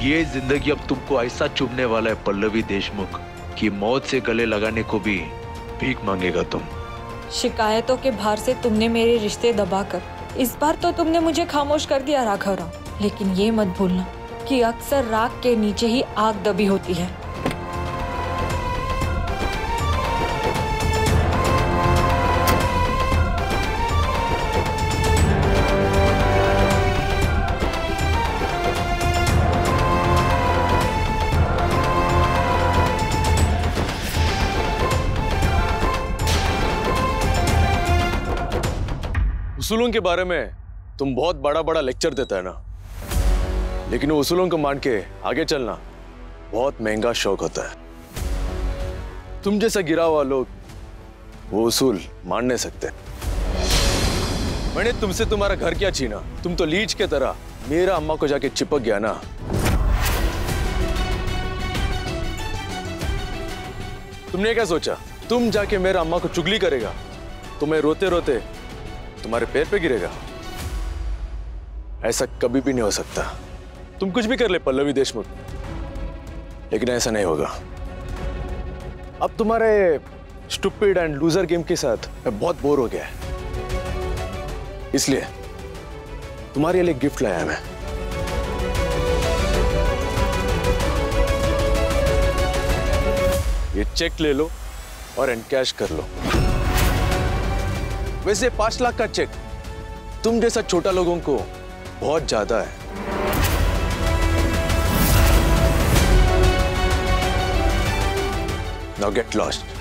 ये जिंदगी अब तुमको ऐसा चुभने वाला है पल्लवी देशमुख कि मौत से गले लगाने को भी भीख मांगेगा तुम। शिकायतों के भार से तुमने मेरे रिश्ते दबाकर इस बार तो तुमने मुझे खामोश कर दिया राघवराव, लेकिन ये मत भूलना कि अक्सर राख के नीचे ही आग दबी होती है। उसूलों के बारे में तुम बहुत बड़ा बड़ा लेक्चर देता है ना, लेकिन वो उसूलों को मान के आगे चलना बहुत महंगा शौक होता है। तुम जैसा गिरा हुआ लोग वो उसूल मान नहीं सकते। मैंने तुमसे तुम्हारा घर क्या छीना, तुम तो लीच के तरह मेरा अम्मा को जाके चिपक गया ना। तुमने क्या सोचा तुम जाके मेरा अम्मा को चुगली करेगा तो मैं रोते रोते तुम्हारे पैर पे गिरेगा? ऐसा कभी भी नहीं हो सकता। तुम कुछ भी कर ले पल्लवी देशमुख, लेकिन ऐसा नहीं होगा। अब तुम्हारे स्टूपिड एंड लूजर गेम के साथ मैं बहुत बोर हो गया है, इसलिए तुम्हारे लिए गिफ्ट लाया मैं। ये चेक ले लो और एनकैश कर लो। वैसे 5 लाख का चेक तुम जैसा छोटा लोगों को बहुत ज्यादा है। Now get lost.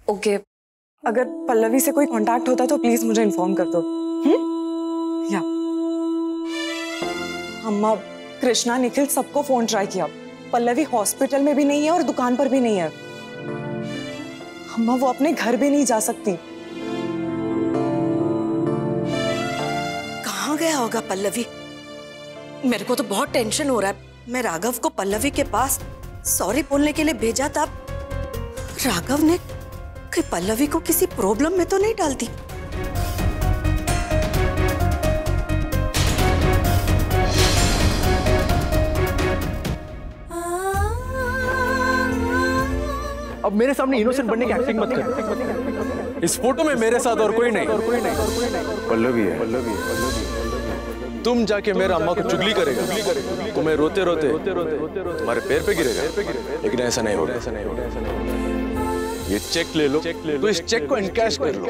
ओके, अगर पल्लवी से कोई कांटेक्ट होता है तो प्लीज मुझे इन्फॉर्म कर दो। या अम्मा, कृष्णा, निखिल सबको फोन ट्राई किया। पल्लवी हॉस्पिटल में भी नहीं है और दुकान पर भी नहीं है। अम्मा वो अपने घर भी नहीं जा सकती। कहाँ गया होगा पल्लवी? मेरे को तो बहुत टेंशन हो रहा है। मैं राघव को पल्लवी के पास सॉरी बोलने के लिए भेजा था। राघव ने कि पल्लवी को किसी प्रॉब्लम में तो नहीं डालती। अब मेरे सामने इनोसेंट बनने की एक्टिंग मत कर। इस फोटो में मेरे साथ और कोई नहीं। पल्लवी है। तुम जाके मेरा अम्मा को चुगली करेगा तो मैं रोते रोते तुम्हारे पैर पे गिरेगा, लेकिन ऐसा नहीं होगा। ये चेक ले लो, तो इस चेक को एनकैश कर लो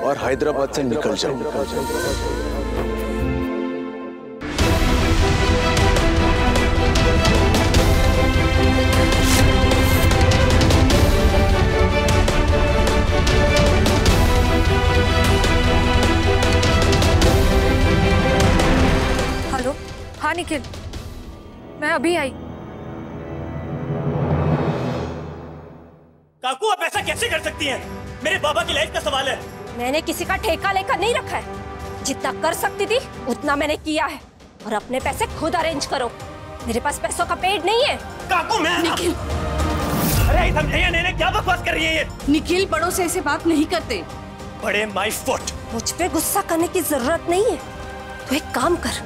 और हैदराबाद से निकल जाओ। हेलो, हाँ निखिल, मैं अभी आई। काकू आप ऐसा कैसे कर सकती हैं? मेरे बाबा की लाइफ का सवाल है। मैंने किसी का ठेका लेकर नहीं रखा है। जितना कर सकती थी उतना मैंने किया है, और अपने पैसे खुद अरेंज करो। मेरे पास पैसों का पेड़ नहीं है। काकू मैं निखिल, अरे समझे नहीं, क्या बकवास कर रही है ये? निखिल, बड़ों से ऐसे बात नहीं करते। बड़े माय फुट। मुझ पे गुस्सा करने की जरूरत नहीं है। तो एक काम कर,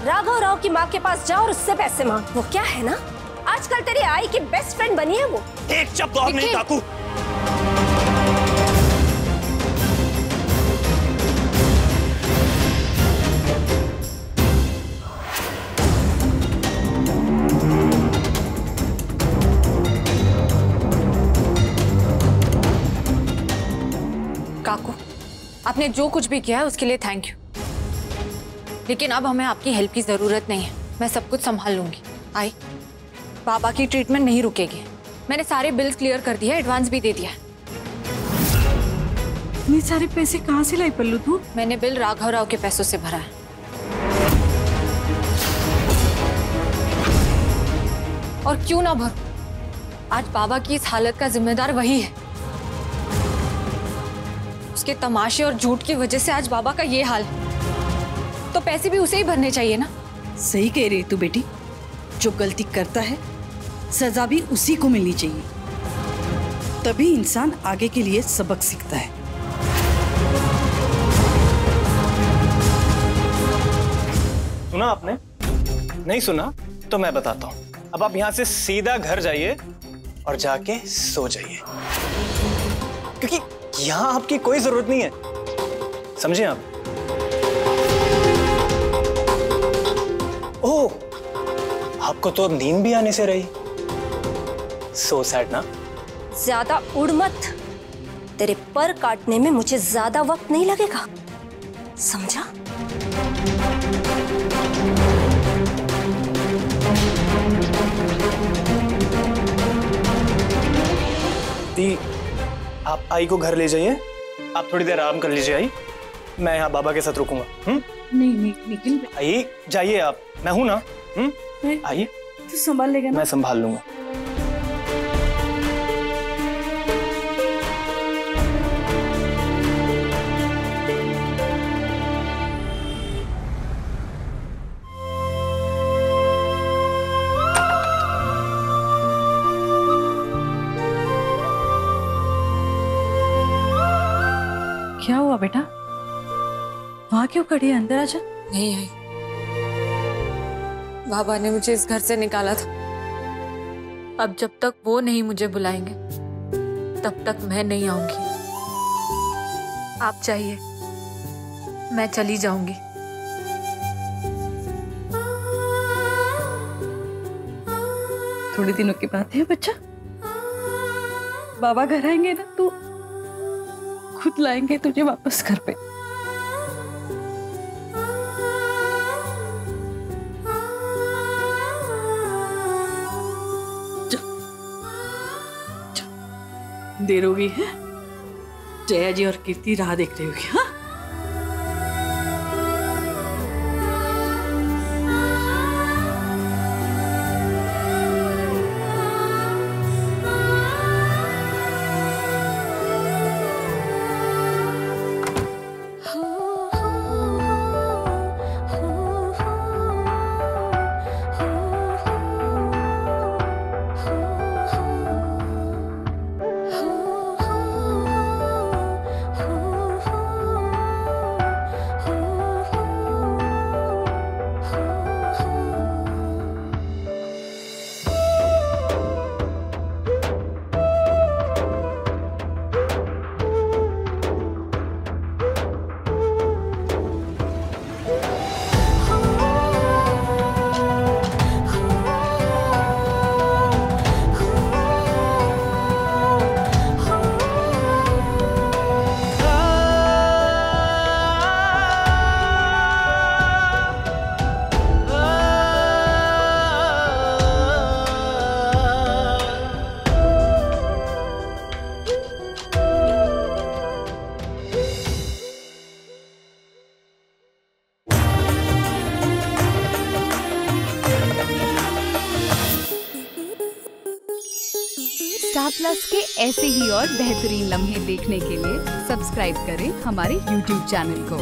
राघव राव की माँ के पास जा और उससे पैसे मांग। वो क्या है ना, आजकल तेरी आई की बेस्ट फ्रेंड बनी है वो। एक शब्द और नहीं काकू। काकू, आपने जो कुछ भी किया है उसके लिए थैंक यू, लेकिन अब हमें आपकी हेल्प की जरूरत नहीं है। मैं सब कुछ संभाल लूंगी। आई, बाबा की ट्रीटमेंट नहीं रुकेगी। मैंने सारे बिल्स क्लियर कर दिए, एडवांस भी दे दिया है। इतने सारे पैसे कहाँ से लाई पल्लू तू? मैंने बिल राघव राव के पैसों से भरा है। और क्यों ना भरूं? आज बाबा की इस हालत का जिम्मेदार वही है। उसके तमाशे और झूठ की वजह से आज बाबा का ये हाल, तो पैसे भी उसे ही भरने चाहिए ना। सही कह रही तू बेटी, जो गलती करता है सजा भी उसी को मिलनी चाहिए, तभी इंसान आगे के लिए सबक सीखता है। सुना आपने? नहीं सुना तो मैं बताता हूँ। अब आप यहाँ से सीधा घर जाइए और जाके सो जाइए, क्योंकि यहाँ आपकी कोई जरूरत नहीं है, समझे आप? ओह, आपको तो अब नींद भी आने से रही। सो सैड ना। ज्यादा उड़ मत, तेरे पर काटने में मुझे ज्यादा वक्त नहीं लगेगा, समझा? दी, आप आई को घर ले जाइए, आप थोड़ी देर आराम कर लीजिए आई, मैं यहाँ बाबा के साथ रुकूंगा। नहीं नहीं निखिल, आई जाइए आप, मैं हूं ना। आइए, तू संभाल लेगा ना? मैं संभाल लूंगा। क्या हुआ बेटा? वहां क्यों खड़ी है? अंदर आजा। नहीं आई, बाबा ने मुझे इस घर से निकाला था। अब जब तक वो नहीं मुझे बुलाएंगे तब तक मैं नहीं आऊंगी। आप चाहिए, मैं चली जाऊंगी। थोड़े दिनों की बात है बच्चा, बाबा घर आएंगे ना तो खुद लाएंगे तुझे वापस घर पे। देर हो गई है, जया जी और कीर्ति राह देख रही होगी। हाँ, स्टार प्लस के ऐसे ही और बेहतरीन लम्हे देखने के लिए सब्सक्राइब करें हमारे YouTube चैनल को।